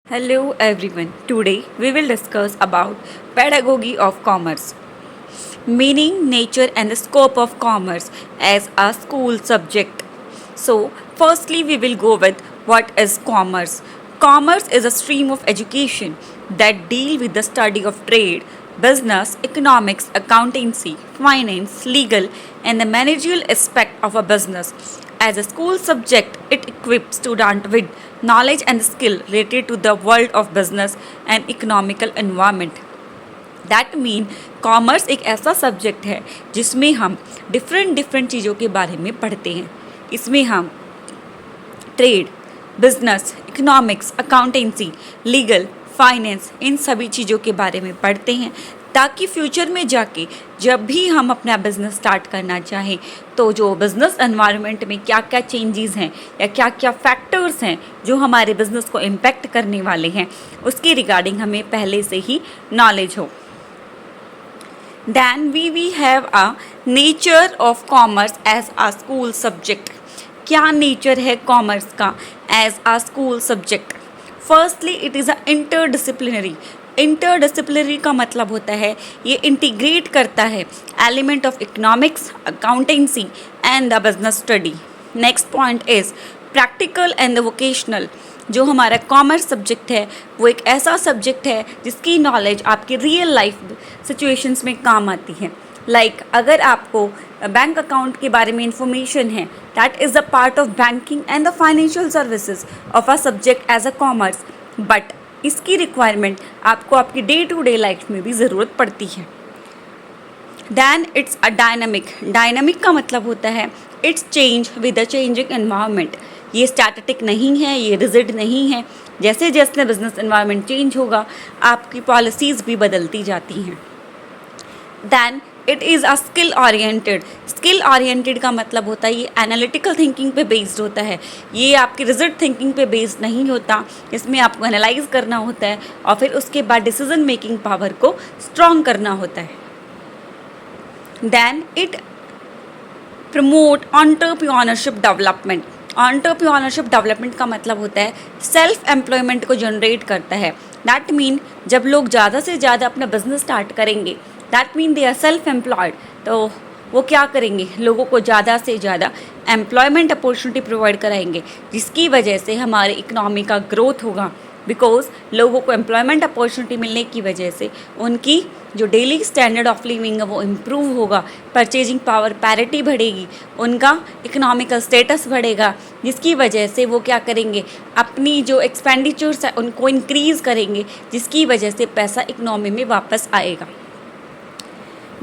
Hello everyone. Today we will discuss about pedagogy of commerce. Meaning, nature and the scope of commerce as a school subject. So, firstly we will go with what is commerce. Commerce is a stream of education that deal with the study of trade, business, economics, accountancy, finance, legal and the managerial aspect of a business. As a school subject, it equips students with knowledge and skill related to the world of business and economical environment. That mean commerce एक ऐसा subject है जिसमें हम different चीज़ों के बारे में पढ़ते हैं. इसमें हम trade, business, economics, accountancy, legal, finance इन सभी चीज़ों के बारे में पढ़ते हैं ताकि फ्यूचर में जाके जब भी हम अपना बिज़नेस स्टार्ट करना चाहें तो जो बिज़नेस एनवायरनमेंट में क्या क्या चेंजेस हैं या क्या क्या फैक्टर्स हैं जो हमारे बिज़नेस को इम्पैक्ट करने वाले हैं उसके रिगार्डिंग हमें पहले से ही नॉलेज हो. Then we have a nature of commerce as a school subject. क्या नेचर है कॉमर्स का as a school subject? Firstly it is a interdisciplinary. Interdisciplinary का मतलब होता है ये इंटीग्रेट करता है element of economics, accountancy and the business study. Next point is practical and the vocational. जो हमारा कॉमर्स सब्जेक्ट है वो एक ऐसा सब्जेक्ट है जिसकी नॉलेज आपकी रियल लाइफ सिचुएशंस में काम आती है. लाइक अगर आपको बैंक अकाउंट के बारे में इंफॉर्मेशन है that is a part of banking and the financial services of a subject as a commerce. But इसकी रिक्वायरमेंट आपको आपकी डे टू डे लाइफ में भी ज़रूरत पड़ती है. Then it's a dynamic. Dynamic का मतलब होता है it's change with the changing environment. ये स्टैटिक नहीं है, ये रिजिड नहीं है. जैसे जैसे बिजनेस एनवायरनमेंट चेंज होगा आपकी पॉलिसीज़ भी बदलती जाती हैं. Then it is a skill oriented. Skill oriented का मतलब होता है ये एनालिटिकल थिंकिंग पे बेस्ड होता है. ये आपकी रिजिड थिंकिंग पे बेस्ड नहीं होता. इसमें आपको एनालाइज करना होता है और फिर उसके बाद डिसीजन मेकिंग पावर को स्ट्रॉन्ग करना होता है. Then it promote entrepreneurship development. Entrepreneurship development का मतलब होता है सेल्फ एम्प्लॉयमेंट को जनरेट करता है. दैट मीन जब लोग ज़्यादा से ज़्यादा अपना बिजनेस स्टार्ट करेंगे that mean they are self employed. तो वो क्या करेंगे, लोगों को ज़्यादा से ज़्यादा एम्प्लॉयमेंट अपॉर्चुनिटी प्रोवाइड कराएंगे जिसकी वजह से हमारे इकनॉमी का ग्रोथ होगा. बिकॉज लोगों को एम्प्लॉयमेंट अपॉर्चुनिटी मिलने की वजह से उनकी जो डेली स्टैंडर्ड ऑफ लिविंग है वो इम्प्रूव होगा, परचेजिंग पावर पैरिटी बढ़ेगी, उनका इकोनॉमिकल स्टेटस बढ़ेगा जिसकी वजह से वो क्या करेंगे, अपनी जो एक्सपेंडिचर्स है उनको इंक्रीज़ करेंगे जिसकी वजह से पैसा इकोनॉमी में वापस आएगा.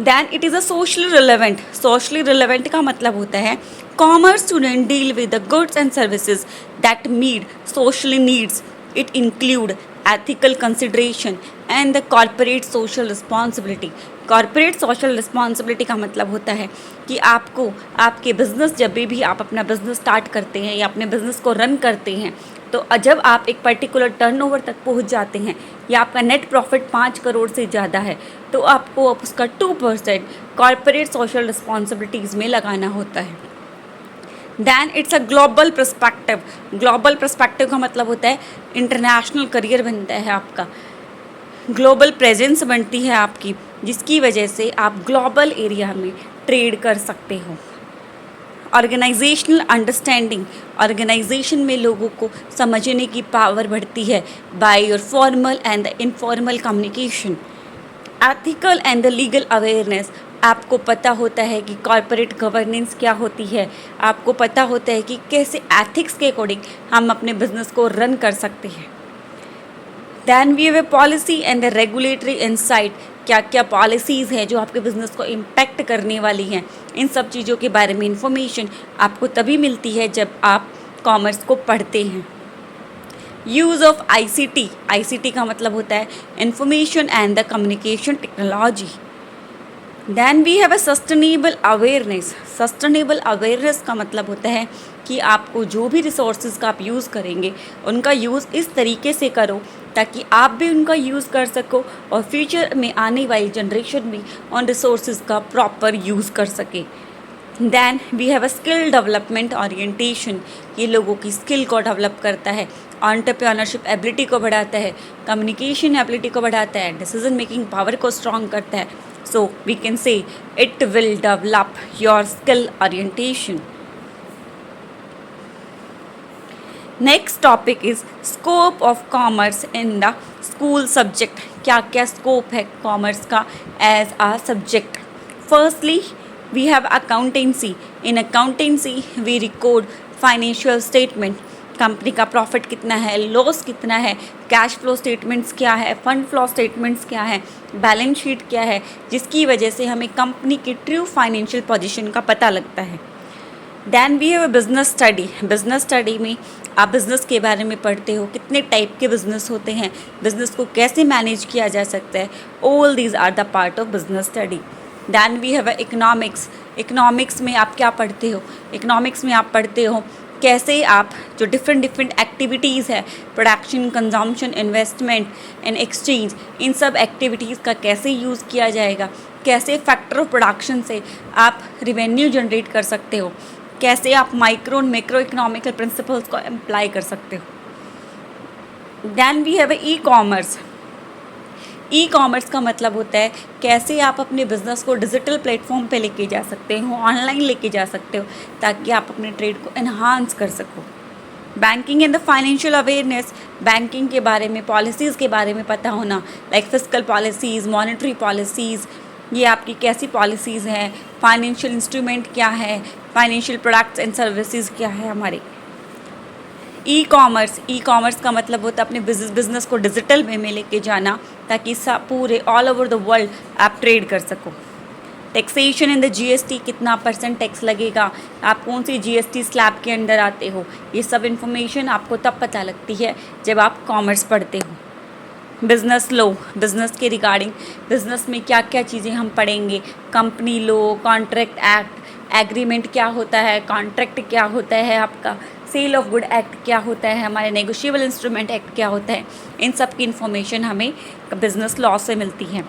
Then it is a socially relevant. Socially relevant का मतलब होता है commerce student deal with the goods and services that meet socially needs. It include ethical consideration and the corporate social responsibility. Corporate social responsibility का मतलब होता है कि आपको आपके बिजनेस जब भी आप अपना बिजनेस स्टार्ट करते हैं या अपने बिजनेस को रन करते हैं तो जब आप एक पर्टिकुलर टर्नओवर तक पहुंच जाते हैं या आपका नेट प्रॉफिट 5 करोड़ से ज़्यादा है तो आपको अब उसका 2% कॉर्पोरेट सोशल रिस्पॉन्सिबिलिटीज़ में लगाना होता है. Then it's a global perspective. Global perspective का मतलब होता है इंटरनेशनल करियर बनता है आपका, ग्लोबल प्रेजेंस बनती है आपकी जिसकी वजह से आप ग्लोबल एरिया में ट्रेड कर सकते हो. Organisational understanding. ऑर्गेनाइजेशन में लोगों को समझने की पावर बढ़ती है by your formal and the informal communication. Ethical and the legal awareness. आपको पता होता है कि कॉर्पोरेट गवर्नेंस क्या होती है, आपको पता होता है कि कैसे एथिक्स के अकॉर्डिंग हम अपने बिजनेस को रन कर सकते हैं. Then we have a policy and the regulatory insight. क्या क्या पॉलिसीज़ हैं जो आपके बिज़नेस को इम्पैक्ट करने वाली हैं, इन सब चीज़ों के बारे में इंफॉर्मेशन आपको तभी मिलती है जब आप कॉमर्स को पढ़ते हैं. Use of ICT. ICT का मतलब होता है information and the communication technology. Then we have a sustainable awareness. Sustainable awareness का मतलब होता है कि आपको जो भी रिसोर्सेज का आप यूज़ करेंगे उनका यूज़ इस तरीके से करो ताकि आप भी उनका यूज़ कर सको और फ्यूचर में आने वाली जनरेशन भी उन रिसोर्सेज का प्रॉपर यूज़ कर सके. Then we have a skill development orientation. ये लोगों की स्किल को डेवलप करता है. एंटरप्रेन्योरशिप एबिलिटी को बढ़ाता है, कम्युनिकेशन एबिलिटी को बढ़ाता है, डिसीजन मेकिंग पावर को स्ट्रॉन्ग करता है. So we can say it will develop your skill orientation. Next topic is scope of commerce in the school subject. क्या क्या स्कोप है कॉमर्स का as a subject. Firstly we have accountancy. In accountancy we record financial statement. Company का profit कितना है, loss कितना है, cash flow statements क्या है, फंड फ्लो स्टेटमेंट्स क्या है, बैलेंस शीट क्या है, जिसकी वजह से हमें कंपनी की ट्रू फाइनेंशियल पोजीशन का पता लगता है. Then we have a business study. Business study में आप बिज़नेस के बारे में पढ़ते हो, कितने टाइप के बिज़नेस होते हैं, बिज़नेस को कैसे मैनेज किया जा सकता है. All these are the part of business study. Then we have economics. Economics में आप क्या पढ़ते हो, इकोनॉमिक्स में आप पढ़ते हो कैसे आप जो डिफरेंट एक्टिविटीज़ है, production, consumption, investment and exchange, इन सब एक्टिविटीज़ का कैसे यूज़ किया जाएगा, कैसे फैक्टर ऑफ प्रोडक्शन से आप रिवेन्यू जनरेट कर सकते हो, कैसे आप माइक्रो और मैक्रो इकोनॉमिकल प्रिंसिपल्स को अप्लाई कर सकते हो. Then we have e commerce. E commerce का मतलब होता है कैसे आप अपने बिज़नेस को डिजिटल प्लेटफॉर्म पे लेके जा सकते हो, ऑनलाइन लेके जा सकते हो, ताकि आप अपने ट्रेड को एनहांस कर सको. Banking and the financial awareness. Banking के बारे में, पॉलिसीज़ के बारे में पता होना, like fiscal policies, monetary policies, ये आपकी कैसी पॉलिसीज़ हैं, फाइनेंशियल इंस्ट्रूमेंट क्या है, फाइनेंशियल प्रोडक्ट्स एंड सर्विसेज क्या है हमारे. ई कॉमर्स का मतलब होता है अपने बिजनेस को डिजिटल वे में लेके जाना, ताकि सब पूरे ऑल ओवर द वर्ल्ड आप ट्रेड कर सको. Taxation in the GST. कितना % टैक्स लगेगा, आप कौन सी जीएसटी स्लैब के अंडर आते हो, ये सब इन्फॉर्मेशन आपको तब पता लगती है जब आप कॉमर्स पढ़ते हो. Business law. बिज़नेस के रिगार्डिंग बिज़नेस में क्या क्या चीज़ें हम पढ़ेंगे, company law, contract act, agreement क्या होता है, कॉन्ट्रैक्ट क्या होता है आपका, सेल ऑफ गुड एक्ट क्या होता है, हमारे नेगोशिएबल इंस्ट्रूमेंट एक्ट क्या होता है, इन सब की इन्फॉर्मेशन हमें बिज़नेस लॉ से मिलती है.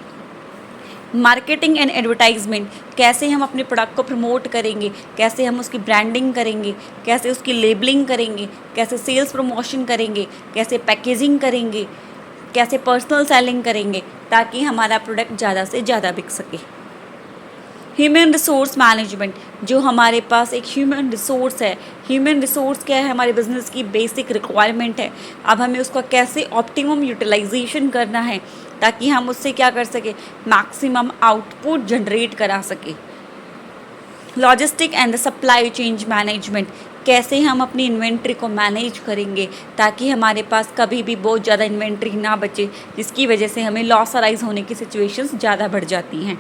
Marketing and advertisement. कैसे हम अपने प्रोडक्ट को प्रमोट करेंगे, कैसे हम उसकी ब्रांडिंग करेंगे, कैसे उसकी लेबलिंग करेंगे, कैसे सेल्स प्रमोशन करेंगे, कैसे पैकेजिंग करेंगे, कैसे पर्सनल सेलिंग करेंगे, ताकि हमारा प्रोडक्ट ज़्यादा से ज़्यादा बिक सके. Human resource management. जो हमारे पास एक ह्यूमन रिसोर्स है, ह्यूमन रिसोर्स क्या है, हमारे बिजनेस की बेसिक रिक्वायरमेंट है. अब हमें उसका कैसे ऑप्टिमम यूटिलाइजेशन करना है, ताकि हम उससे क्या कर सके, मैक्सिमम आउटपुट जनरेट करा सके. Logistic and the supply chain management. कैसे हम अपनी इन्वेंट्री को मैनेज करेंगे, ताकि हमारे पास कभी भी बहुत ज़्यादा इन्वेंट्री ना बचे, जिसकी वजह से हमें लॉस अराइज होने की सिचुएशंस ज़्यादा बढ़ जाती हैं.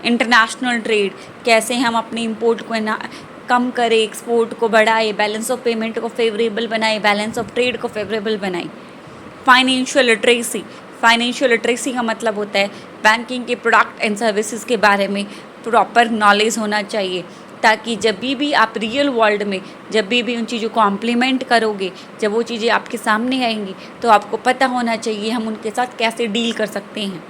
International trade. कैसे हम अपने इंपोर्ट को कम करें, एक्सपोर्ट को बढ़ाए, बैलेंस ऑफ पेमेंट को फेवरेबल बनाए, बैलेंस ऑफ ट्रेड को फेवरेबल बनाए. Financial literacy. फाइनेंशियल लिटरेसी का मतलब होता है बैंकिंग के प्रोडक्ट एंड सर्विसेज के बारे में प्रॉपर नॉलेज होना चाहिए, ताकि जब भी आप रियल वर्ल्ड में जब भी उन चीज़ों को इम्प्लीमेंट करोगे, जब वो चीज़ें आपके सामने आएंगी, तो आपको पता होना चाहिए हम उनके साथ कैसे डील कर सकते हैं.